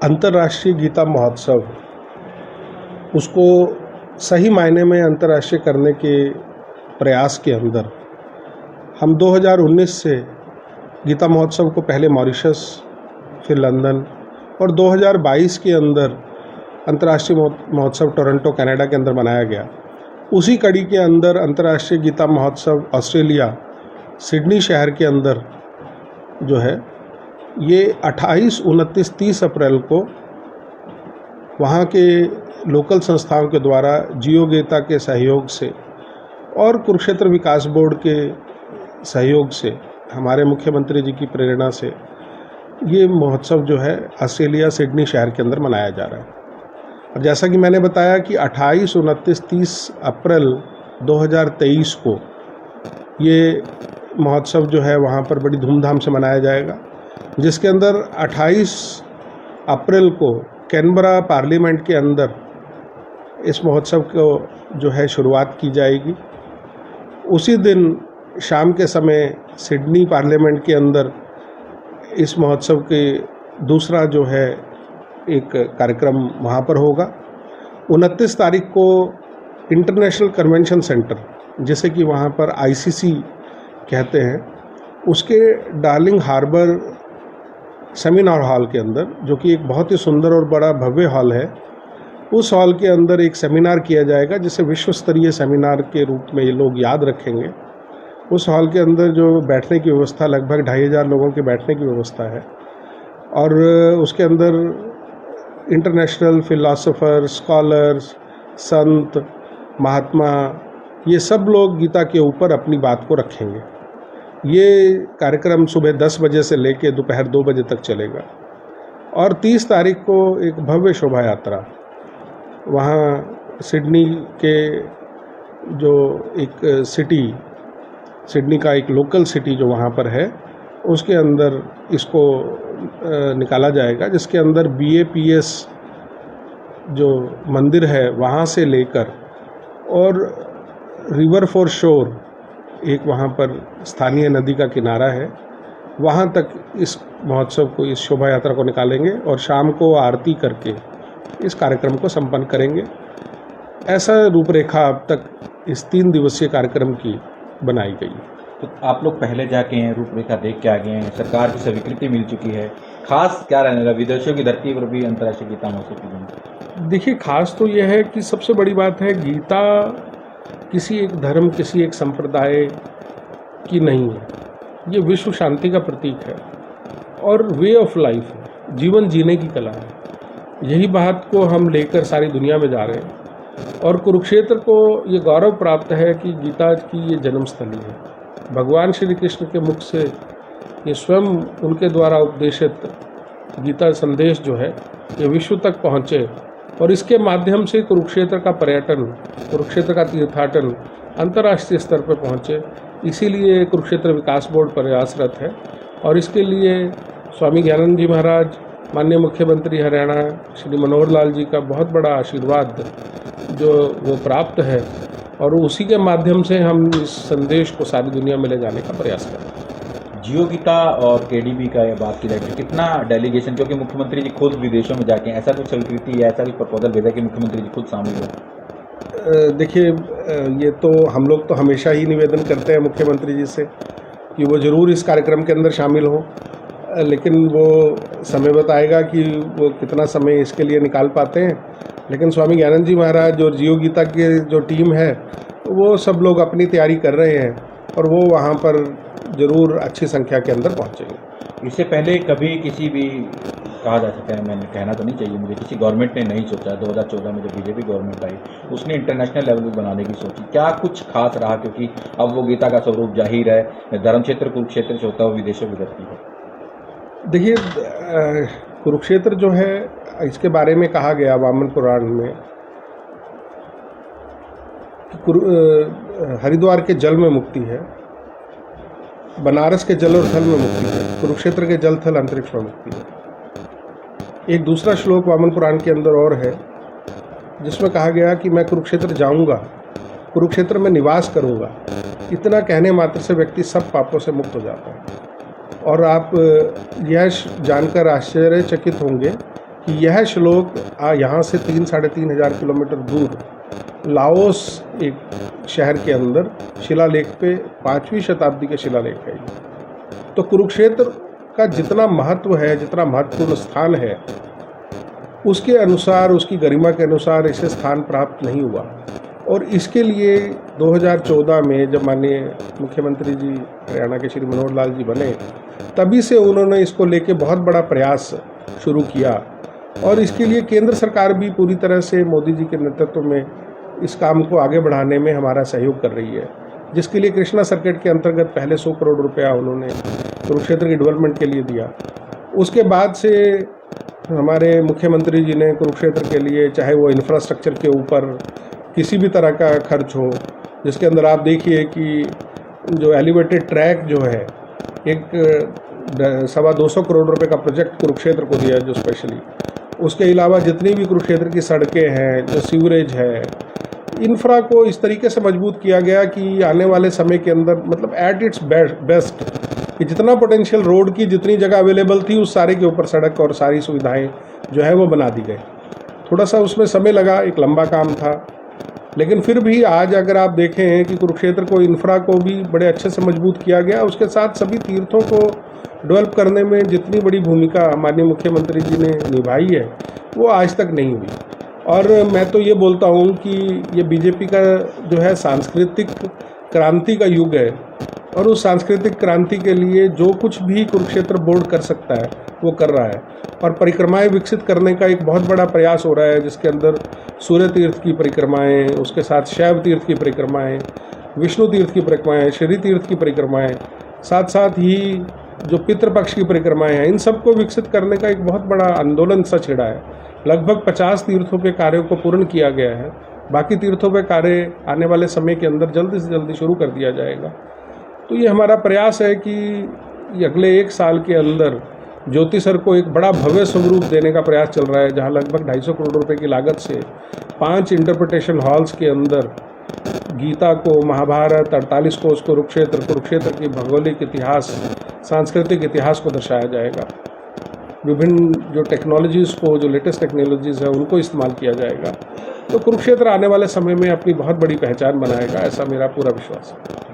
अंतर्राष्ट्रीय गीता महोत्सव, उसको सही मायने में अंतर्राष्ट्रीय करने के प्रयास के अंदर हम 2019 से गीता महोत्सव को पहले मॉरिशस, फिर लंदन और 2022 के अंदर अंतर्राष्ट्रीय महोत्सव टोरंटो कनाडा के अंदर मनाया गया। उसी कड़ी के अंदर अंतर्राष्ट्रीय गीता महोत्सव ऑस्ट्रेलिया सिडनी शहर के अंदर जो है ये 28, 29, 30 अप्रैल को वहाँ के लोकल संस्थाओं के द्वारा जियो गीता के सहयोग से और कुरुक्षेत्र विकास बोर्ड के सहयोग से, हमारे मुख्यमंत्री जी की प्रेरणा से ये महोत्सव जो है ऑस्ट्रेलिया सिडनी शहर के अंदर मनाया जा रहा है। और जैसा कि मैंने बताया कि 28, 29, 30 अप्रैल 2023 को ये महोत्सव जो है वहाँ पर बड़ी धूमधाम से मनाया जाएगा, जिसके अंदर 28 अप्रैल को कैनबरा पार्लियामेंट के अंदर इस महोत्सव को जो है शुरुआत की जाएगी। उसी दिन शाम के समय सिडनी पार्लियामेंट के अंदर इस महोत्सव के दूसरा जो है एक कार्यक्रम वहाँ पर होगा। 29 तारीख को इंटरनेशनल कन्वेंशन सेंटर, जिसे कि वहाँ पर ICC कहते हैं, उसके डार्लिंग हार्बर सेमिनार हॉल के अंदर, जो कि एक बहुत ही सुंदर और बड़ा भव्य हॉल है, उस हॉल के अंदर एक सेमिनार किया जाएगा जिसे विश्व स्तरीय सेमिनार के रूप में ये लोग याद रखेंगे। उस हॉल के अंदर जो बैठने की व्यवस्था, लगभग 2500 लोगों के बैठने की व्यवस्था है और उसके अंदर इंटरनेशनल फिलोसोफर, स्कॉलर्स, संत, महात्मा, ये सब लोग गीता के ऊपर अपनी बात को रखेंगे। ये कार्यक्रम सुबह 10 बजे से लेकर दोपहर 2 बजे तक चलेगा। और 30 तारीख को एक भव्य शोभा यात्रा वहाँ सिडनी के जो एक सिडनी का एक लोकल सिटी जो वहाँ पर है, उसके अंदर इसको निकाला जाएगा, जिसके अंदर BAPS जो मंदिर है वहाँ से लेकर और रिवर फॉर शोर, एक वहाँ पर स्थानीय नदी का किनारा है, वहाँ तक इस महोत्सव को, इस शोभा यात्रा को निकालेंगे और शाम को आरती करके इस कार्यक्रम को संपन्न करेंगे। ऐसा रूपरेखा अब तक इस 3 दिवसीय कार्यक्रम की बनाई गई। तो आप लोग पहले जाके हैं, रूपरेखा देख के आ गए हैं, सरकार की स्वीकृति मिल चुकी है, खास क्या रहने लगा विदेशों की धरती पर भी अंतर्राष्ट्रीय गीता महोत्सव की? देखिए, खास तो यह है कि सबसे बड़ी बात है, गीता किसी एक धर्म, किसी एक संप्रदाय की नहीं है, ये विश्व शांति का प्रतीक है और वे ऑफ लाइफ है, जीवन जीने की कला है। यही बात को हम लेकर सारी दुनिया में जा रहे हैं और कुरुक्षेत्र को ये गौरव प्राप्त है कि गीता की ये जन्मस्थली है। भगवान श्री कृष्ण के मुख से ये स्वयं उनके द्वारा उपदेशित गीता संदेश जो है ये विश्व तक पहुँचे और इसके माध्यम से कुरुक्षेत्र का पर्यटन, कुरुक्षेत्र का तीर्थाटन अंतर्राष्ट्रीय स्तर पर पहुँचे। इसीलिए कुरुक्षेत्र विकास बोर्ड प्रयासरत है और इसके लिए स्वामी ज्ञानंद जी महाराज, माननीय मुख्यमंत्री हरियाणा श्री मनोहर लाल जी का बहुत बड़ा आशीर्वाद जो वो प्राप्त है और उसी के माध्यम से हम इस संदेश को सारी दुनिया में ले जाने का प्रयास कर रहे हैं। जियो गीता और KDB का ये बात की जाए तो कितना डेलीगेशन, क्योंकि मुख्यमंत्री जी खुद विदेशों में जाके, ऐसा कुछ स्वीकृति या ऐसा कुछ प्रपोजल भेजा कि मुख्यमंत्री जी खुद शामिल हो? देखिए, ये तो हम लोग तो हमेशा ही निवेदन करते हैं मुख्यमंत्री जी से कि वो ज़रूर इस कार्यक्रम के अंदर शामिल हो, लेकिन वो समय बताएगा कि वो कितना समय इसके लिए निकाल पाते हैं। लेकिन स्वामी ज्ञानंद जी महाराज और जियो गीता की जो टीम है वो सब लोग अपनी तैयारी कर रहे हैं और वो वहाँ पर ज़रूर अच्छी संख्या के अंदर पहुँचेंगे। इससे पहले कभी किसी भी, कहा जा सकता है, मैंने कहना तो नहीं चाहिए मुझे, किसी गवर्नमेंट ने नहीं सोचा। 2014 में जब BJP गवर्नमेंट आई उसने इंटरनेशनल लेवल पर बनाने की सोची। क्या कुछ खास रहा, क्योंकि अब वो गीता का स्वरूप जाहिर है, धर्म क्षेत्र कुरुक्षेत्र से होता हुआ विदेशों की धरती है। देखिए, कुरुक्षेत्र जो है इसके बारे में कहा गया वामन पुराण में, हरिद्वार के जल में मुक्ति है, बनारस के जल और थल में मुक्ति है, कुरुक्षेत्र के जल थल अंतरिक्ष में मुक्ति है। एक दूसरा श्लोक वामन पुराण के अंदर और है जिसमें कहा गया कि मैं कुरुक्षेत्र जाऊंगा, कुरुक्षेत्र में निवास करूंगा। इतना कहने मात्र से व्यक्ति सब पापों से मुक्त हो जाता है। और आप यह जानकर आश्चर्यचकित होंगे कि यह श्लोक यहाँ से 3-3.5 किलोमीटर दूर लाओस एक शहर के अंदर शिलालेख पे 5वीं शताब्दी के शिलालेख है। तो कुरुक्षेत्र का जितना महत्व है, जितना महत्वपूर्ण स्थान है, उसके अनुसार, उसकी गरिमा के अनुसार इसे स्थान प्राप्त नहीं हुआ। और इसके लिए 2014 में जब माननीय मुख्यमंत्री जी हरियाणा के श्री मनोहर लाल जी बने, तभी से उन्होंने इसको लेके बहुत बड़ा प्रयास शुरू किया। और इसके लिए केंद्र सरकार भी पूरी तरह से मोदी जी के नेतृत्व में इस काम को आगे बढ़ाने में हमारा सहयोग कर रही है, जिसके लिए कृष्णा सर्किट के अंतर्गत पहले 100 करोड़ रुपया उन्होंने कुरुक्षेत्र की डेवलपमेंट के लिए दिया। उसके बाद से हमारे मुख्यमंत्री जी ने कुरुक्षेत्र के लिए, चाहे वो इंफ्रास्ट्रक्चर के ऊपर किसी भी तरह का खर्च हो, जिसके अंदर आप देखिए कि जो एलिवेटेड ट्रैक जो है, एक 225 करोड़ रुपए का प्रोजेक्ट कुरुक्षेत्र को दिया जो स्पेशली। उसके अलावा जितनी भी कुरुक्षेत्र की सड़कें हैं, जो सीवरेज है, इंफ्रा को इस तरीके से मजबूत किया गया कि आने वाले समय के अंदर मतलब एट इट्स बेस्ट कि जितना पोटेंशियल रोड की जितनी जगह अवेलेबल थी, उस सारे के ऊपर सड़क और सारी सुविधाएं जो है वो बना दी गई। थोड़ा सा उसमें समय लगा, एक लंबा काम था, लेकिन फिर भी आज अगर आप देखें कि कुरुक्षेत्र को, इंफ्रा को भी बड़े अच्छे से मजबूत किया गया। उसके साथ सभी तीर्थों को डेवलप करने में जितनी बड़ी भूमिका माननीय मुख्यमंत्री जी ने निभाई है, वो आज तक नहीं हुई। और मैं तो ये बोलता हूँ कि ये बीजेपी का जो है सांस्कृतिक क्रांति का युग है, और उस सांस्कृतिक क्रांति के लिए जो कुछ भी कुरुक्षेत्र बोर्ड कर सकता है वो कर रहा है। और परिक्रमाएं विकसित करने का एक बहुत बड़ा प्रयास हो रहा है, जिसके अंदर सूर्य तीर्थ की परिक्रमाएं, उसके साथ शैव तीर्थ की परिक्रमाएं, विष्णु तीर्थ की परिक्रमाएं, श्री तीर्थ की परिक्रमाएं, साथ साथ ही जो पितृपक्ष की परिक्रमाएं हैं, इन सबको विकसित करने का एक बहुत बड़ा आंदोलन सा छिड़ा है। लगभग 50 तीर्थों के कार्यों को पूर्ण किया गया है। बाकी तीर्थों पे कार्य आने वाले समय के अंदर जल्दी से जल्दी शुरू कर दिया जाएगा। तो ये हमारा प्रयास है कि अगले 1 साल के अंदर ज्योतिसर को एक बड़ा भव्य स्वरूप देने का प्रयास चल रहा है, जहाँ लगभग 250 करोड़ रुपए की लागत से 5 इंटरप्रिटेशन हॉल्स के अंदर गीता को, महाभारत, 48 कोश कुरुक्षेत्र, कुरुक्षेत्र की भौगोलिक इतिहास, सांस्कृतिक इतिहास को दर्शाया जाएगा। विभिन्न जो टेक्नोलॉजीज़ को, जो लेटेस्ट टेक्नोलॉजीज़ है, उनको इस्तेमाल किया जाएगा। तो कुरुक्षेत्र आने वाले समय में अपनी बहुत बड़ी पहचान बनाएगा, ऐसा मेरा पूरा विश्वास है।